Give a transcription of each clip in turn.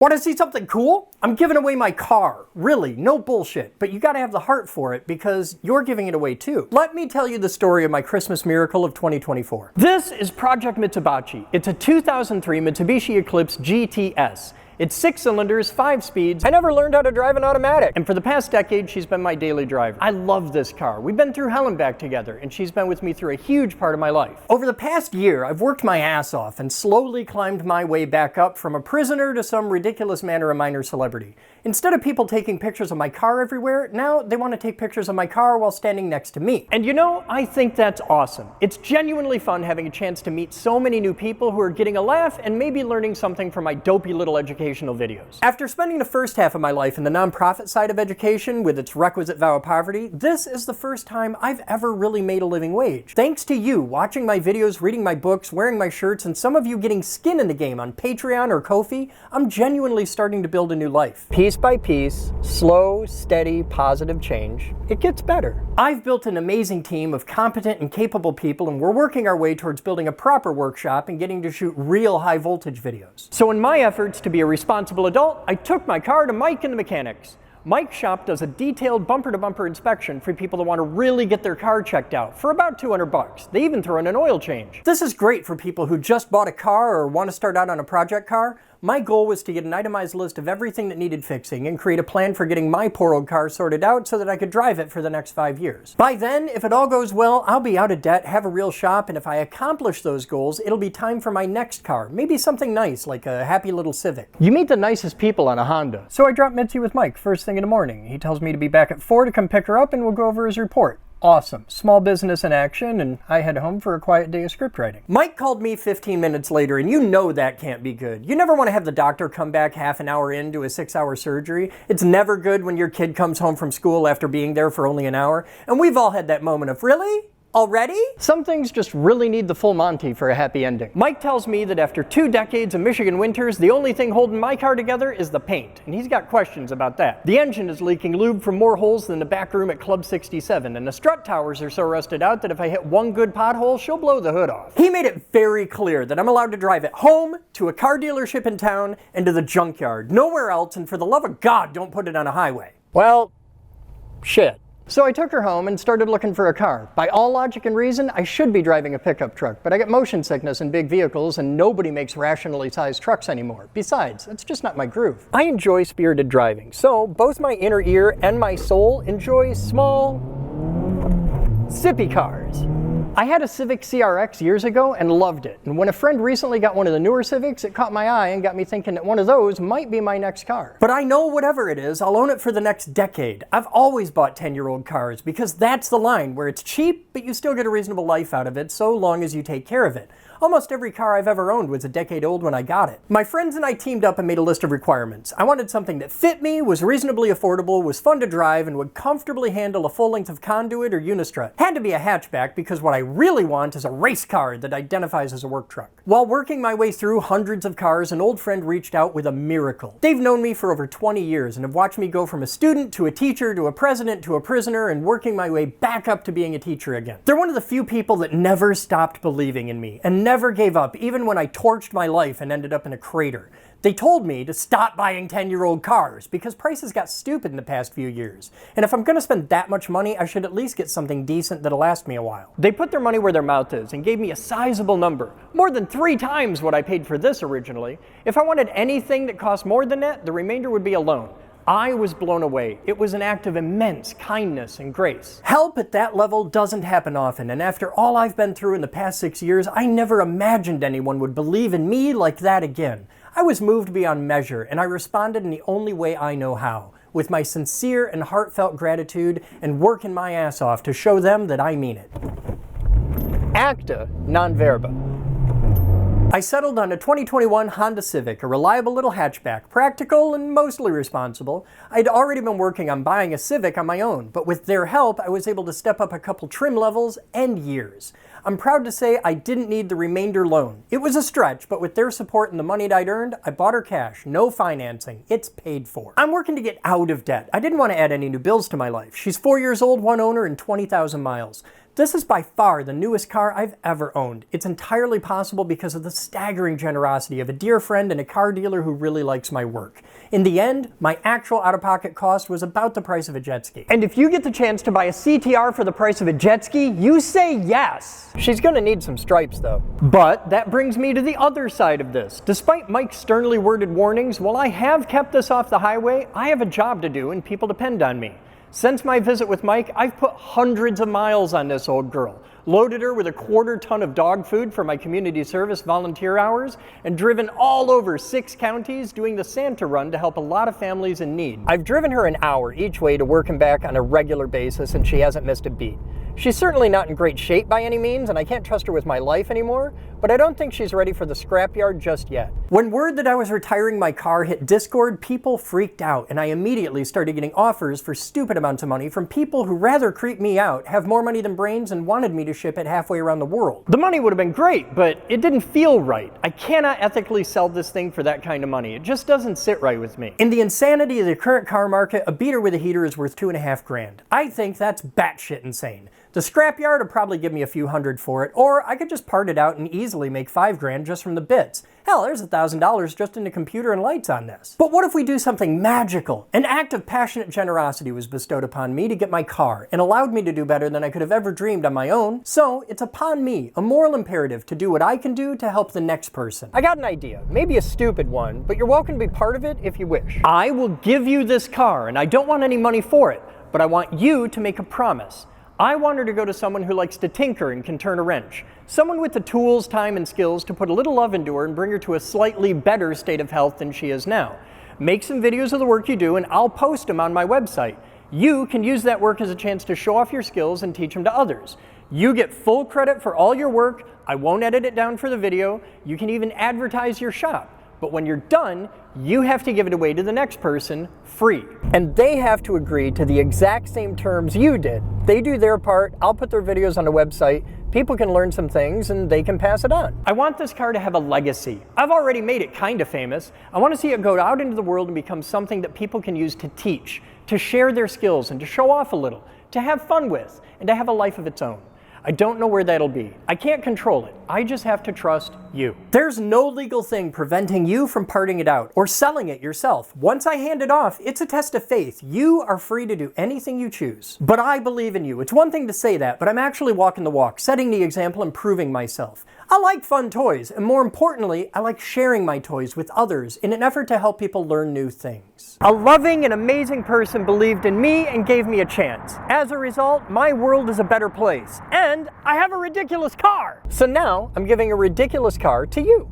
Want to see something cool? I'm giving away my car. Really, no bullshit. But you gotta have the heart for it because you're giving it away too. Let me tell you the story of my Christmas miracle of 2024. This is Project Mitsubachi. It's a 2003 Mitsubishi Eclipse GTS. It's 6 cylinders, 5 speeds. I never learned how to drive an automatic. And for the past decade, she's been my daily driver. I love this car. We've been through hell and back together, and she's been with me through a huge part of my life. Over the past year, I've worked my ass off and slowly climbed my way back up from a prisoner to some ridiculous manner of minor celebrity. Instead of people taking pictures of my car everywhere, now they want to take pictures of my car while standing next to me. And you know, I think that's awesome. It's genuinely fun having a chance to meet so many new people who are getting a laugh and maybe learning something from my dopey little educational videos. After spending the first half of my life in the nonprofit side of education with its requisite vow of poverty, this is the first time I've ever really made a living wage. Thanks to you watching my videos, reading my books, wearing my shirts, and some of you getting skin in the game on Patreon or Ko-fi, I'm genuinely starting to build a new life. Piece by piece, slow, steady, positive change, it gets better. I've built an amazing team of competent and capable people, and we're working our way towards building a proper workshop and getting to shoot real high voltage videos. So in my efforts to be a responsible adult, I took my car to Mike and the mechanics. Mike's shop does a detailed bumper-to-bumper inspection for people that want to really get their car checked out for about 200 bucks. They even throw in an oil change. This is great for people who just bought a car or want to start out on a project car. My goal was to get an itemized list of everything that needed fixing and create a plan for getting my poor old car sorted out so that I could drive it for the next 5 years. By then, if it all goes well, I'll be out of debt, have a real shop, and if I accomplish those goals, it'll be time for my next car. Maybe something nice, like a happy little Civic. You meet the nicest people on a Honda. So I drop Mitzi with Mike first thing in the morning. He tells me to be back at 4 to come pick her up and we'll go over his report. Awesome. Small business in action, and I head home for a quiet day of script writing. Mike called me 15 minutes later, and you know that can't be good. You never want to have the doctor come back half an hour into a 6-hour surgery. It's never good when your kid comes home from school after being there for only an hour. And we've all had that moment of, really? Already? Some things just really need the full Monty for a happy ending. Mike tells me that after 2 decades of Michigan winters, the only thing holding my car together is the paint, and he's got questions about that. The engine is leaking lube from more holes than the back room at Club 67, and the strut towers are so rusted out that if I hit one good pothole, she'll blow the hood off. He made it very clear that I'm allowed to drive it home, to a car dealership in town, and to the junkyard. Nowhere else, and for the love of God, don't put it on a highway. Well, shit. So I took her home and started looking for a car. By all logic and reason, I should be driving a pickup truck, but I get motion sickness in big vehicles and nobody makes rationally sized trucks anymore. Besides, it's just not my groove. I enjoy spirited driving, so both my inner ear and my soul enjoy small, sippy cars. I had a Civic CRX years ago and loved it, and when a friend recently got one of the newer Civics, it caught my eye and got me thinking that one of those might be my next car. But I know whatever it is, I'll own it for the next decade. I've always bought 10-year-old cars because that's the line, where it's cheap, but you still get a reasonable life out of it so long as you take care of it. Almost every car I've ever owned was a decade old when I got it. My friends and I teamed up and made a list of requirements. I wanted something that fit me, was reasonably affordable, was fun to drive, and would comfortably handle a full length of conduit or unistrut. Had to be a hatchback because what I really want is a race car that identifies as a work truck. While working my way through hundreds of cars, an old friend reached out with a miracle. They've known me for over 20 years and have watched me go from a student to a teacher to a president to a prisoner and working my way back up to being a teacher again. They're one of the few people that never stopped believing in me and never gave up, even when I torched my life and ended up in a crater. They told me to stop buying 10-year-old cars because prices got stupid in the past few years. And if I'm gonna spend that much money, I should at least get something decent that'll last me a while. They put their money where their mouth is and gave me a sizable number, more than 3 times what I paid for this originally. If I wanted anything that cost more than that, the remainder would be a loan. I was blown away. It was an act of immense kindness and grace. Help at that level doesn't happen often, and after all I've been through in the past 6 years, I never imagined anyone would believe in me like that again. I was moved beyond measure, and I responded in the only way I know how, with my sincere and heartfelt gratitude and working my ass off to show them that I mean it. Acta non verba. I settled on a 2021 Honda Civic, a reliable little hatchback, practical and mostly responsible. I'd already been working on buying a Civic on my own, but with their help, I was able to step up a couple trim levels and years. I'm proud to say I didn't need the remainder loan. It was a stretch, but with their support and the money I'd earned, I bought her cash, no financing. It's paid for. I'm working to get out of debt. I didn't want to add any new bills to my life. She's 4 years old, one owner, and 20,000 miles. This is by far the newest car I've ever owned. It's entirely possible because of the staggering generosity of a dear friend and a car dealer who really likes my work. In the end, my actual out-of-pocket cost was about the price of a jet ski. And if you get the chance to buy a CTR for the price of a jet ski, you say yes! She's gonna need some stripes though. But that brings me to the other side of this. Despite Mike's sternly worded warnings, while I have kept this off the highway, I have a job to do and people depend on me. Since my visit with Mike, I've put hundreds of miles on this old girl, loaded her with a quarter ton of dog food for my community service volunteer hours, and driven all over 6 counties doing the Santa run to help a lot of families in need. I've driven her an hour each way to work and back on a regular basis, and she hasn't missed a beat. She's certainly not in great shape by any means, and I can't trust her with my life anymore, but I don't think she's ready for the scrapyard just yet. When word that I was retiring my car hit Discord, people freaked out, and I immediately started getting offers for stupid amounts of money from people who rather creep me out, have more money than brains, and wanted me to ship it halfway around the world. The money would have been great, but it didn't feel right. I cannot ethically sell this thing for that kind of money. It just doesn't sit right with me. In the insanity of the current car market, a beater with a heater is worth $2.5 grand. I think that's batshit insane. The scrapyard would probably give me a few hundred for it, or I could just part it out and easily make $5 grand just from the bits. Hell, there's $1,000 just in the computer and lights on this. But what if we do something magical? An act of passionate generosity was bestowed upon me to get my car and allowed me to do better than I could have ever dreamed on my own. So it's upon me, a moral imperative, to do what I can do to help the next person. I got an idea, maybe a stupid one, but you're welcome to be part of it if you wish. I will give you this car, and I don't want any money for it, but I want you to make a promise. I want her to go to someone who likes to tinker and can turn a wrench. Someone with the tools, time, and skills to put a little love into her and bring her to a slightly better state of health than she is now. Make some videos of the work you do and I'll post them on my website. You can use that work as a chance to show off your skills and teach them to others. You get full credit for all your work. I won't edit it down for the video. You can even advertise your shop. But when you're done, you have to give it away to the next person free. And they have to agree to the exact same terms you did. They do their part, I'll put their videos on the website, people can learn some things and they can pass it on. I want this car to have a legacy. I've already made it kind of famous. I want to see it go out into the world and become something that people can use to teach, to share their skills and to show off a little, to have fun with, and to have a life of its own. I don't know where that'll be. I can't control it. I just have to trust you. There's no legal thing preventing you from parting it out or selling it yourself. Once I hand it off, it's a test of faith. You are free to do anything you choose. But I believe in you. It's one thing to say that, but I'm actually walking the walk, setting the example and proving myself. I like fun toys, and more importantly, I like sharing my toys with others in an effort to help people learn new things. A loving and amazing person believed in me and gave me a chance. As a result, my world is a better place. And I have a ridiculous car! So now, I'm giving a ridiculous car to you.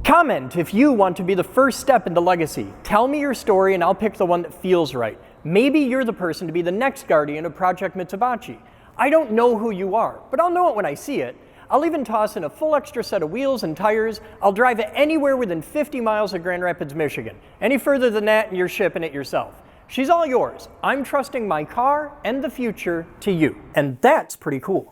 Comment if you want to be the first step into legacy. Tell me your story and I'll pick the one that feels right. Maybe you're the person to be the next guardian of Project Mitsubishi. I don't know who you are, but I'll know it when I see it. I'll even toss in a full extra set of wheels and tires. I'll drive it anywhere within 50 miles of Grand Rapids, Michigan. Any further than that and you're shipping it yourself. She's all yours. I'm trusting my car and the future to you. And that's pretty cool.